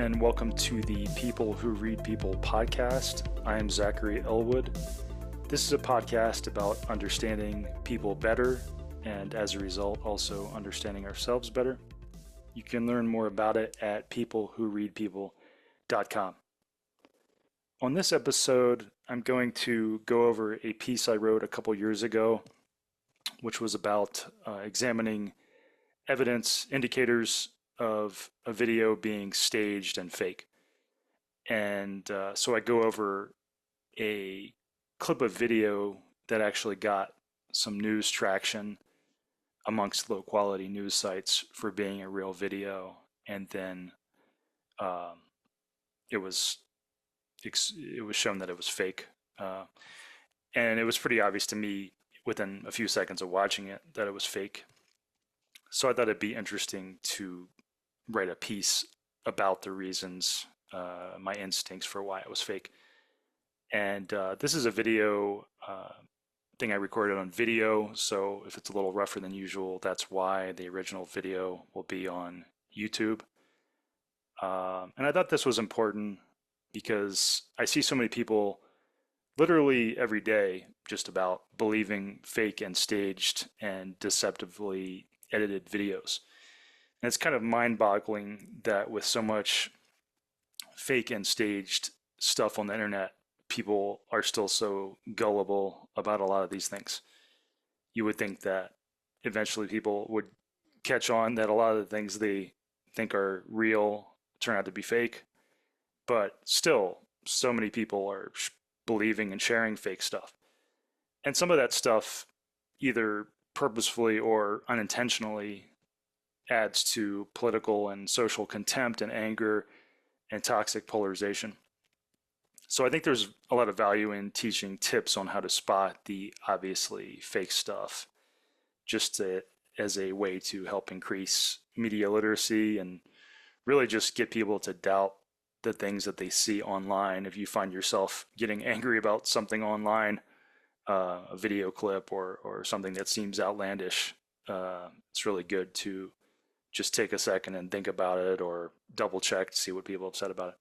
and welcome to the People Who Read People podcast. I am Zachary Elwood. This is a podcast about understanding people better and, as a result, also understanding ourselves better. You can learn more about it at peoplewhoreadpeople.com. On this episode, I'm going to go over a piece I wrote a couple years ago, which was about examining evidence, indicators of a video being staged and fake. And so I go over a clip of video that actually got some news traction amongst low quality news sites for being a real video. And then it was shown that it was fake. And it was pretty obvious to me within a few seconds of watching it that it was fake. So I thought it'd be interesting to write a piece about the reasons, my instincts for why it was fake. And this is a video thing I recorded on video, so if it's a little rougher than usual, that's why. The original video will be on YouTube. And I thought this was important because I see so many people literally every day just about believing fake and staged and deceptively edited videos. And it's kind of mind-boggling that with so much fake and staged stuff on the internet, people are still so gullible about a lot of these things. You would think that eventually people would catch on that a lot of the things they think are real turn out to be fake, but still so many people are believing and sharing fake stuff. And some of that stuff, either purposefully or unintentionally, adds to political and social contempt and anger and toxic polarization. So I think there's a lot of value in teaching tips on how to spot the obviously fake stuff, just as a way to help increase media literacy and really just get people to doubt the things that they see online. If you find yourself getting angry about something online, a video clip or something that seems outlandish, it's really good to just take a second and think about it or double check to see what people have said about it.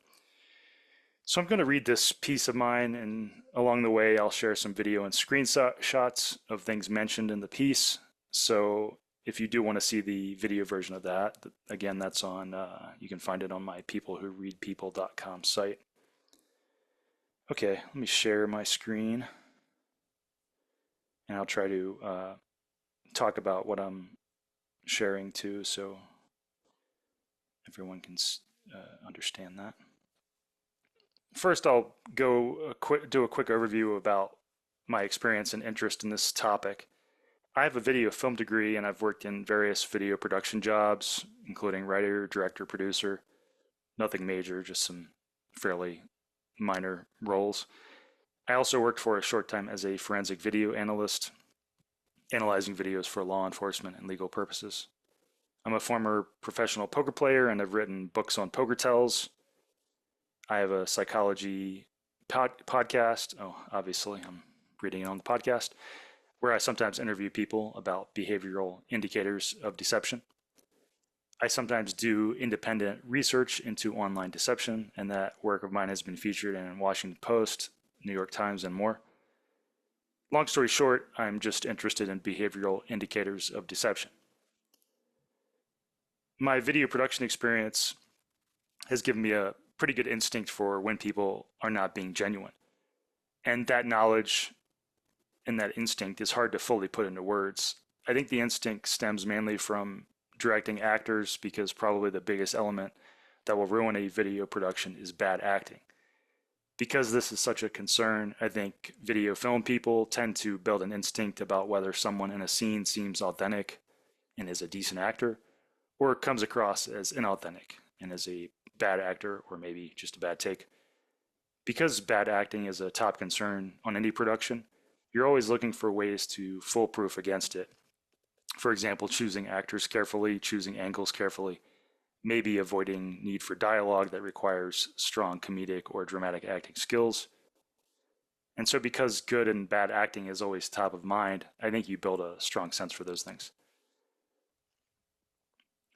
So I'm going to read this piece of mine, and along the way I'll share some video and screenshots of things mentioned in the piece. So if you do want to see the video version of that, again, that's on, you can find it on my peoplewhoreadpeople.com site. Okay, let me share my screen, and I'll try to talk about what I'm sharing too, so everyone can understand that. First, I'll do a quick overview about my experience and interest in this topic. I have a video film degree, and I've worked in various video production jobs, including writer, director, producer. Nothing major, just some fairly minor roles. I also worked for a short time as a forensic video analyst, analyzing videos for law enforcement and legal purposes. I'm a former professional poker player, and I've written books on poker tells. I have a psychology podcast. Oh, obviously, I'm reading it on the podcast, where I sometimes interview people about behavioral indicators of deception. I sometimes do independent research into online deception, and that work of mine has been featured in Washington Post, New York Times, and more. Long story short, I'm just interested in behavioral indicators of deception. My video production experience has given me a pretty good instinct for when people are not being genuine. And that knowledge and that instinct is hard to fully put into words. I think the instinct stems mainly from directing actors, because probably the biggest element that will ruin a video production is bad acting. Because this is such a concern, I think video film people tend to build an instinct about whether someone in a scene seems authentic and is a decent actor, or comes across as inauthentic and is a bad actor, or maybe just a bad take. Because bad acting is a top concern on any production, you're always looking for ways to foolproof against it. For example, choosing actors carefully, choosing angles carefully, maybe avoiding need for dialogue that requires strong comedic or dramatic acting skills. And so because good and bad acting is always top of mind, I think you build a strong sense for those things.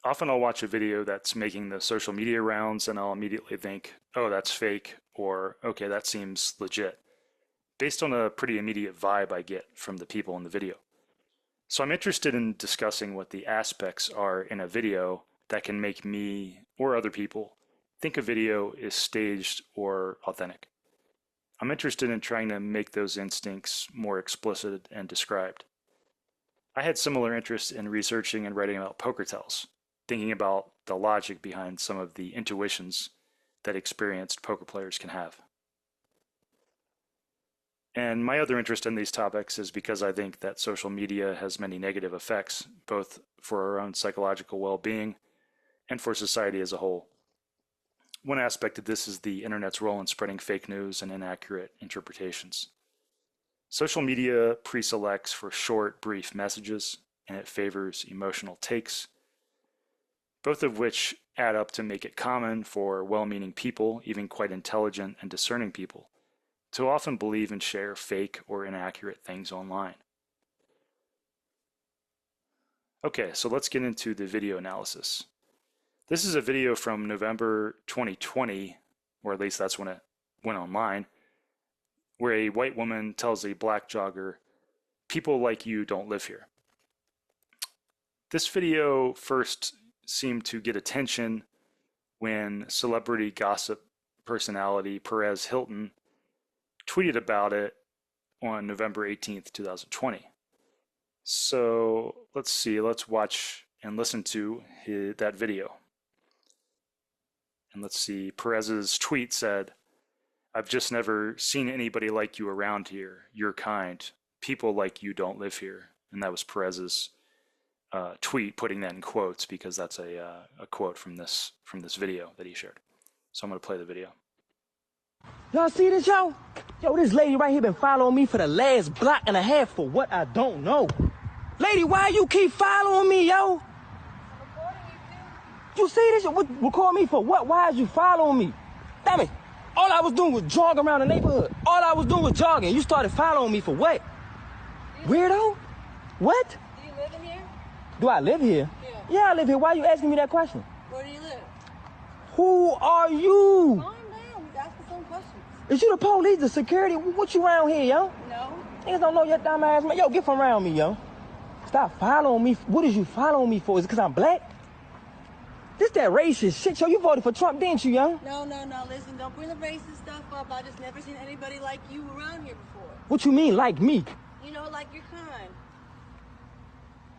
Often I'll watch a video that's making the social media rounds and I'll immediately think, oh, that's fake, or okay, that seems legit, based on a pretty immediate vibe I get from the people in the video. So I'm interested in discussing what the aspects are in a video that can make me or other people think a video is staged or authentic. I'm interested in trying to make those instincts more explicit and described. I had similar interest in researching and writing about poker tells, thinking about the logic behind some of the intuitions that experienced poker players can have. And my other interest in these topics is because I think that social media has many negative effects, both for our own psychological well-being and for society as a whole. One aspect of this is the internet's role in spreading fake news and inaccurate interpretations. Social media pre-selects for short, brief messages, and it favors emotional takes, both of which add up to make it common for well-meaning people, even quite intelligent and discerning people, to often believe and share fake or inaccurate things online. Okay, so let's get into the video analysis. This is a video from November 2020, or at least that's when it went online, where a white woman tells a black jogger, "People like you don't live here." This video first seemed to get attention when celebrity gossip personality Perez Hilton tweeted about it on November 18th, 2020. So let's see, let's watch and listen to that video. And let's see, Perez's tweet said, "I've just never seen anybody like you around here. You're kind. People like you don't live here." And that was Perez's tweet, putting that in quotes because that's a quote from this video that he shared. So I'm going to play the video. Y'all see this, yo? Yo, this lady right here been following me for the last block and a half for what I don't know. Lady, why you keep following me, yo? You see this? What, record me for what? Why is you following me? Damn it. All I was doing was jogging around the neighborhood. All I was doing was jogging. You started following me for what? Weirdo? What? Do you live in here? Do I live here? Yeah. Yeah, I live here. Why are you asking me that question? Where do you live? Who are you? Calm down. We're asking some questions. Is you the police, the security? What you around here, yo? No. Niggas don't know your dumb ass, man. Yo, get from around me, yo. Stop following me. What is you following me for? Is it because I'm black? This that racist shit, yo. You voted for Trump, didn't you, yo? No. Listen, don't bring the racist stuff up. I just never seen anybody like you around here before. What you mean, like me? You know, like you're kind.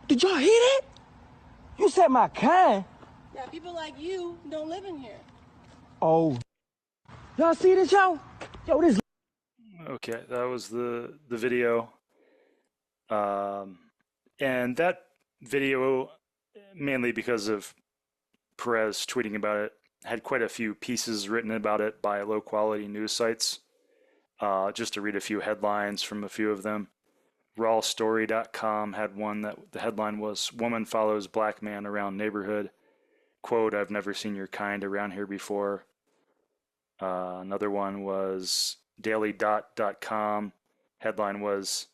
Did y'all hear that? You said my kind. Yeah, people like you don't live in here. Oh. Y'all see this, yo? Yo, this. Okay, that was the video. And that video, mainly because of Perez tweeting about it, had quite a few pieces written about it by low quality news sites. Just to read a few headlines from a few of them. Rawstory.com had one that the headline was, "Woman follows black man around neighborhood. Quote, I've never seen your kind around here before." Another one was dailydot.com. Headline was,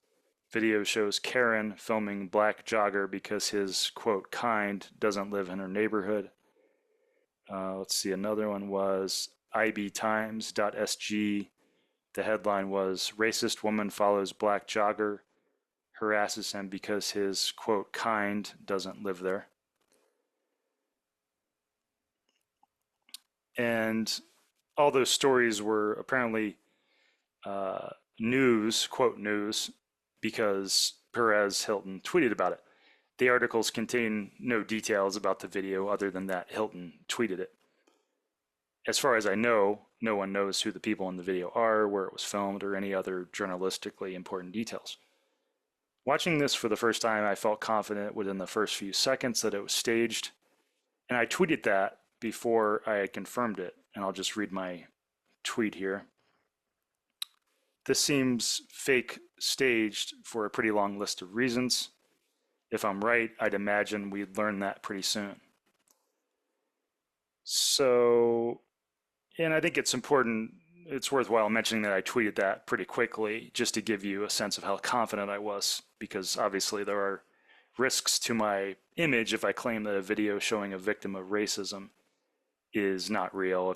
"Video shows Karen filming black jogger because his, quote, kind doesn't live in her neighborhood." Let's see, another one was ibtimes.sg. The headline was, "Racist woman follows black jogger, harasses him because his, quote, kind doesn't live there." And all those stories were apparently news, quote, news, because Perez Hilton tweeted about it. The articles contain no details about the video other than that Hilton tweeted it. As far as I know, no one knows who the people in the video are, where it was filmed, or any other journalistically important details. Watching this for the first time, I felt confident within the first few seconds that it was staged, and I tweeted that before I had confirmed it, and I'll just read my tweet here. "This seems fake staged for a pretty long list of reasons. If I'm right, I'd imagine we'd learn that pretty soon." So, and I think it's worthwhile mentioning that I tweeted that pretty quickly just to give you a sense of how confident I was, because obviously there are risks to my image if I claim that a video showing a victim of racism is not real.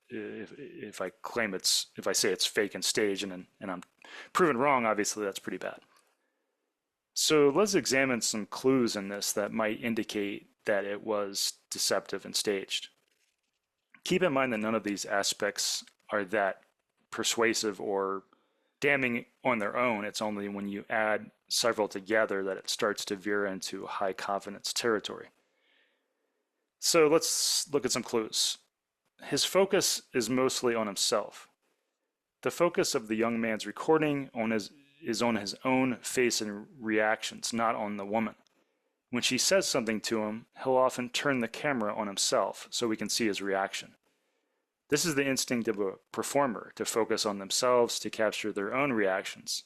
If I claim if I say it's fake and staged and I'm proven wrong, obviously that's pretty bad. So let's examine some clues in this that might indicate that it was deceptive and staged. Keep in mind that none of these aspects are that persuasive or damning on their own. It's only when you add several together that it starts to veer into high confidence territory. So let's look at some clues. His focus is mostly on himself. The focus of the young man's recording is on his own face and reactions, not on the woman. When she says something to him, he'll often turn the camera on himself so we can see his reaction. This is the instinct of a performer, to focus on themselves to capture their own reactions,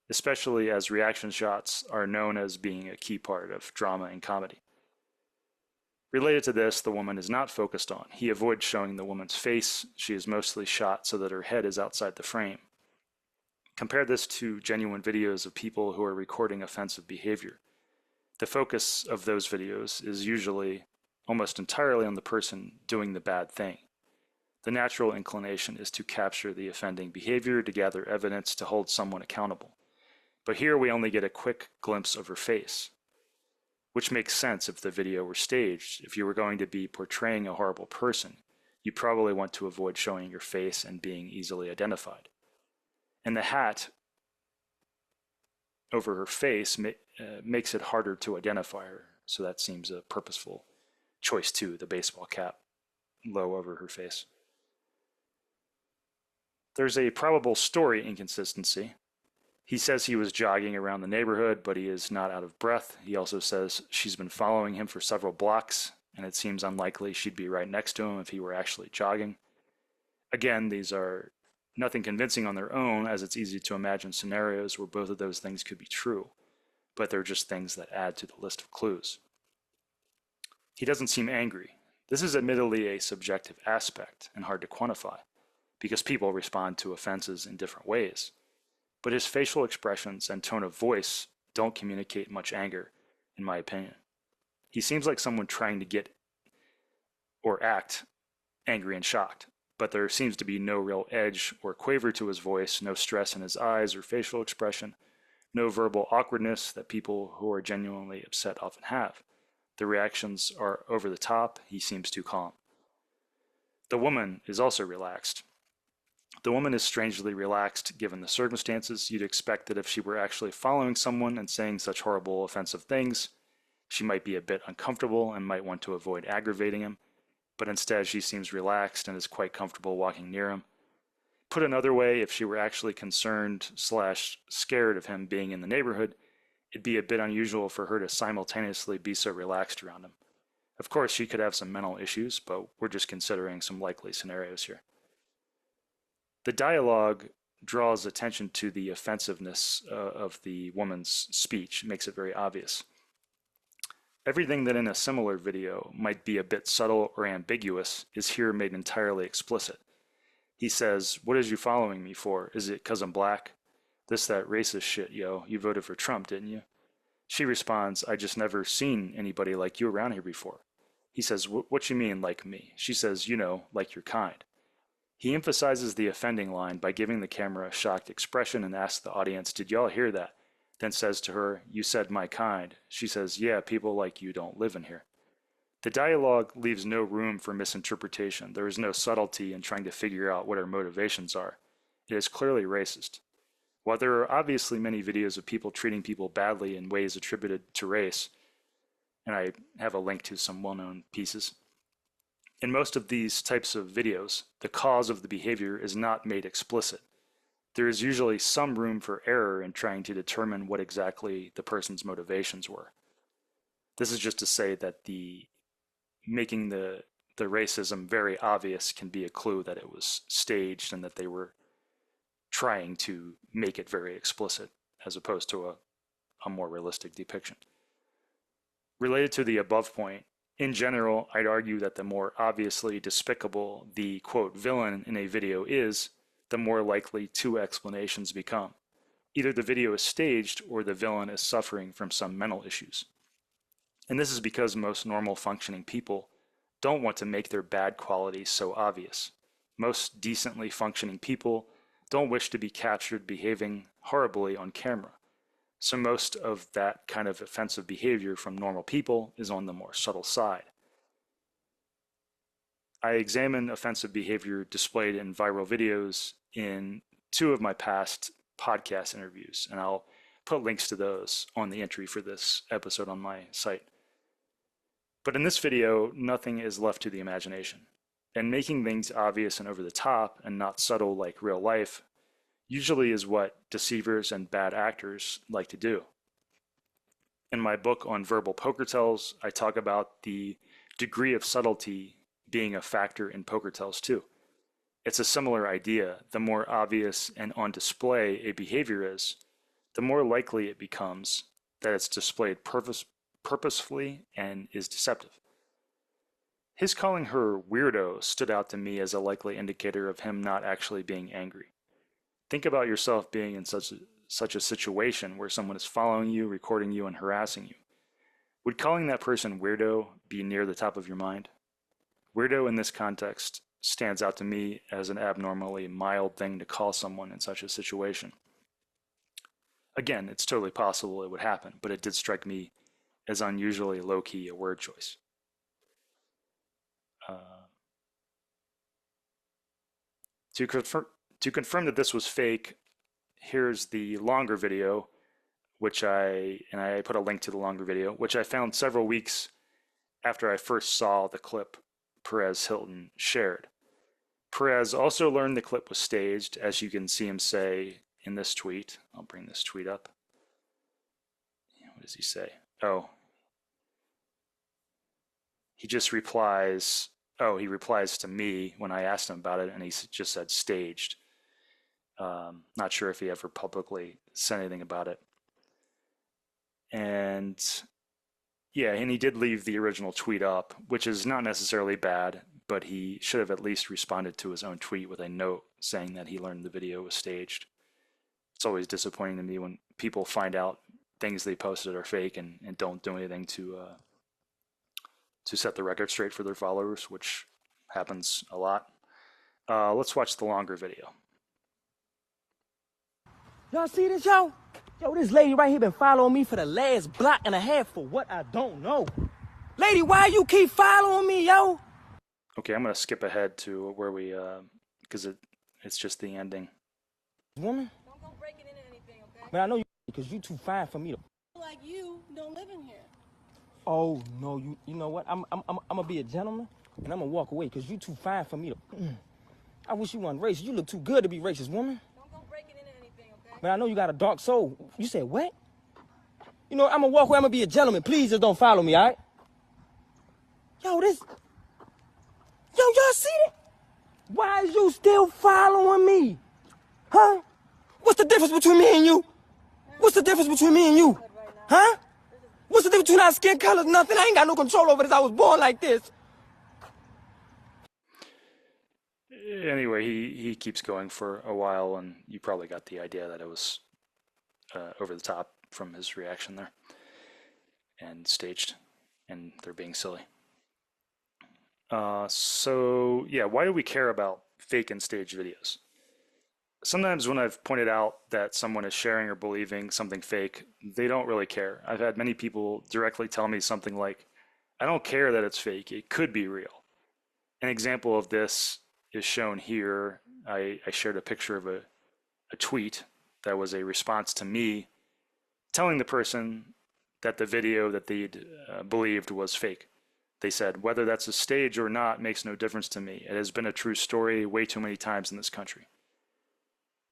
especially as reaction shots are known as being a key part of drama and comedy. Related to this, the woman is not focused on. He avoids showing the woman's face. She is mostly shot so that her head is outside the frame. Compare this to genuine videos of people who are recording offensive behavior. The focus of those videos is usually almost entirely on the person doing the bad thing. The natural inclination is to capture the offending behavior, to gather evidence, to hold someone accountable. But here we only get a quick glimpse of her face, which makes sense if the video were staged. If you were going to be portraying a horrible person, you probably want to avoid showing your face and being easily identified. And the hat over her face makes it harder to identify her, so that seems a purposeful choice too, the baseball cap low over her face. There's a probable story inconsistency. He says he was jogging around the neighborhood, but he is not out of breath. He also says she's been following him for several blocks, and it seems unlikely she'd be right next to him if he were actually jogging. Again, these are nothing convincing on their own, as it's easy to imagine scenarios where both of those things could be true, but they're just things that add to the list of clues. He doesn't seem angry. This is admittedly a subjective aspect and hard to quantify, because people respond to offenses in different ways. But his facial expressions and tone of voice don't communicate much anger, in my opinion. He seems like someone trying to get or act angry and shocked, but there seems to be no real edge or quaver to his voice, no stress in his eyes or facial expression, no verbal awkwardness that people who are genuinely upset often have. The reactions are over the top. He seems too calm. The woman is also relaxed. The woman is strangely relaxed given the circumstances. You'd expect that if she were actually following someone and saying such horrible, offensive things, she might be a bit uncomfortable and might want to avoid aggravating him, but instead she seems relaxed and is quite comfortable walking near him. Put another way, if she were actually concerned / scared of him being in the neighborhood, it'd be a bit unusual for her to simultaneously be so relaxed around him. Of course, she could have some mental issues, but we're just considering some likely scenarios here. The dialogue draws attention to the offensiveness of the woman's speech, makes it very obvious. Everything that in a similar video might be a bit subtle or ambiguous is here made entirely explicit. He says, "What is you following me for? Is it 'cause I'm black? This that racist shit, yo. You voted for Trump, didn't you?" She responds, "I just never seen anybody like you around here before." He says, "What you mean, like me?" She says, "You know, like your kind." He emphasizes the offending line by giving the camera a shocked expression and asks the audience, "Did y'all hear that?" Then says to her, "You said my kind." She says, "Yeah, people like you don't live in here." The dialogue leaves no room for misinterpretation. There is no subtlety in trying to figure out what her motivations are. It is clearly racist. While there are obviously many videos of people treating people badly in ways attributed to race, and I have a link to some well-known pieces, in most of these types of videos, the cause of the behavior is not made explicit. There is usually some room for error in trying to determine what exactly the person's motivations were. This is just to say that making the racism very obvious can be a clue that it was staged and that they were trying to make it very explicit as opposed to a more realistic depiction. Related to the above point, in general, I'd argue that the more obviously despicable the quote villain in a video is, the more likely two explanations become. Either the video is staged or the villain is suffering from some mental issues. And this is because most normal functioning people don't want to make their bad qualities so obvious. Most decently functioning people don't wish to be captured behaving horribly on camera. So most of that kind of offensive behavior from normal people is on the more subtle side. I examine offensive behavior displayed in viral videos in 2 of my past podcast interviews, and I'll put links to those on the entry for this episode on my site. But in this video, nothing is left to the imagination. And making things obvious and over the top and not subtle like real life usually is what deceivers and bad actors like to do. In my book on verbal poker tells, I talk about the degree of subtlety being a factor in poker tells too. It's a similar idea. The more obvious and on display a behavior is, the more likely it becomes that it's displayed purposefully and is deceptive. His calling her weirdo stood out to me as a likely indicator of him not actually being angry. Think about yourself being in such a situation where someone is following you, recording you, and harassing you. Would calling that person weirdo be near the top of your mind? Weirdo in this context stands out to me as an abnormally mild thing to call someone in such a situation. Again, it's totally possible it would happen, but it did strike me as unusually low-key a word choice. To confirm that this was fake, here's the longer video, and I put a link to the longer video, which I found several weeks after I first saw the clip Perez Hilton shared. Perez also learned the clip was staged, as you can see him say in this tweet. I'll bring this tweet up. What does he say? Oh, he just replies, he replies to me when I asked him about it, and he just said staged. Not sure if he ever publicly said anything about it. And yeah, and he did leave the original tweet up, which is not necessarily bad, but he should have at least responded to his own tweet with a note saying that he learned the video was staged. It's always disappointing to me when people find out things they posted are fake and don't do anything to set the record straight for their followers, which happens a lot. Let's watch the longer video. Y'all see this, yo? Yo, this lady right here been following me for the last block and a half for what I don't know. Lady, why you keep following me, yo? Okay, I'm gonna skip ahead to where we, because it's just the ending. Woman? Don't go breaking into anything, okay? But I know you, because you too fine for me to. Like you don't live in here. Oh, no, you know what? I'm gonna be a gentleman, and I'm gonna walk away, because you too fine for me to. I wish you weren't racist. You look too good to be racist, woman. Don't go breaking into anything, okay? But I know you got a dark soul. You said what? You know, I'm gonna walk away, I'm gonna be a gentleman. Please just don't follow me, all right? Yo, y'all see that? Why is you still following me? Huh? What's the difference between me and you? What's the difference between me and you? Huh? What's the difference between our skin colors? Nothing. I ain't got no control over this. I was born like this. Anyway, he keeps going for a while, and you probably got the idea that it was over the top from his reaction there, and staged, and they're being silly. So yeah, why do we care about fake and staged videos? Sometimes when I've pointed out that someone is sharing or believing something fake, they don't really care. I've had many people directly tell me something like, I don't care that it's fake, it could be real. An example of this is shown here. I shared a picture of a tweet that was a response to me telling the person that the video that they'd believed was fake. They said, whether that's a stage or not makes no difference to me. It has been a true story way too many times in this country.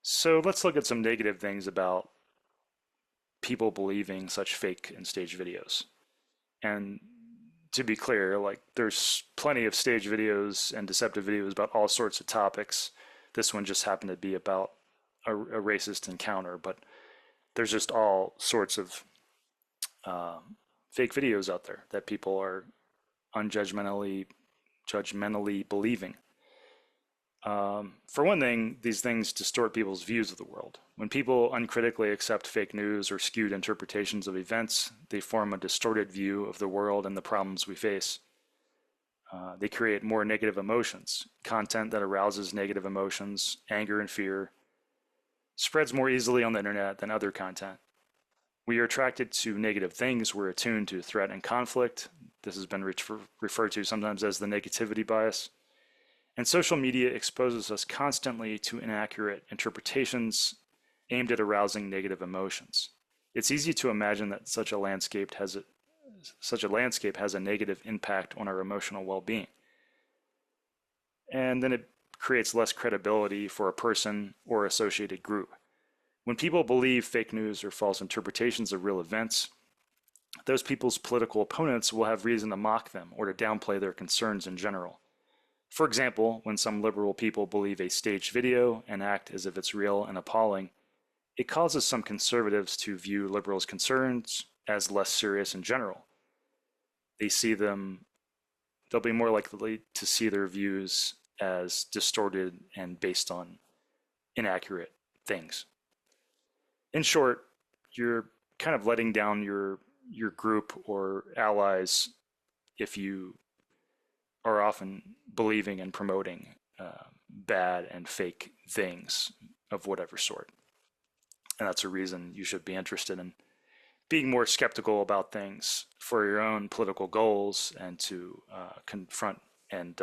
So let's look at some negative things about people believing such fake and staged videos. And to be clear, like there's plenty of staged videos and deceptive videos about all sorts of topics. This one just happened to be about a racist encounter, but there's just all sorts of fake videos out there that people are judgmentally believing. For one thing, these things distort people's views of the world. When people uncritically accept fake news or skewed interpretations of events, they form a distorted view of the world and the problems we face. They create more negative emotions. Content that arouses negative emotions, anger and fear, spreads more easily on the internet than other content. We are attracted to negative things. We're attuned to threat and conflict. This has been referred to sometimes as the negativity bias. And social media exposes us constantly to inaccurate interpretations aimed at arousing negative emotions. It's easy to imagine that such a landscape has a negative impact on our emotional well-being. And then it creates less credibility for a person or associated group. When people believe fake news or false interpretations of real events, those people's political opponents will have reason to mock them or to downplay their concerns in general. For example, when some liberal people believe a staged video and act as if it's real and appalling, it causes some conservatives to view liberals' concerns as less serious in general. They'll be more likely to see their views as distorted and based on inaccurate things. In short, you're kind of letting down your group or allies if you are often believing and promoting bad and fake things of whatever sort. And that's a reason you should be interested in being more skeptical about things for your own political goals and to confront and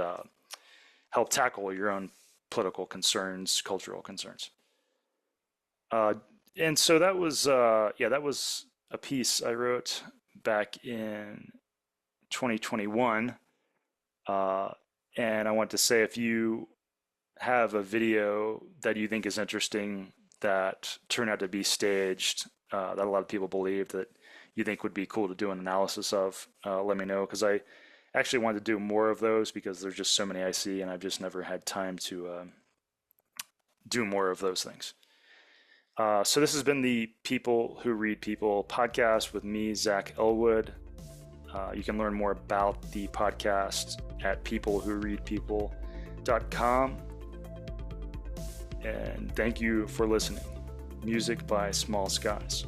help tackle your own political concerns, cultural concerns. And so that was a piece I wrote back in 2021. And I want to say, if you have a video that you think is interesting that turned out to be staged, that a lot of people believe that you think would be cool to do an analysis of, let me know, because I actually want to do more of those because there's just so many I see and I've just never had time to do more of those things. So this has been the People Who Read People podcast with me, Zach Elwood. You can learn more about the podcast at peoplewhoreadpeople.com. And thank you for listening. Music by Small Skies.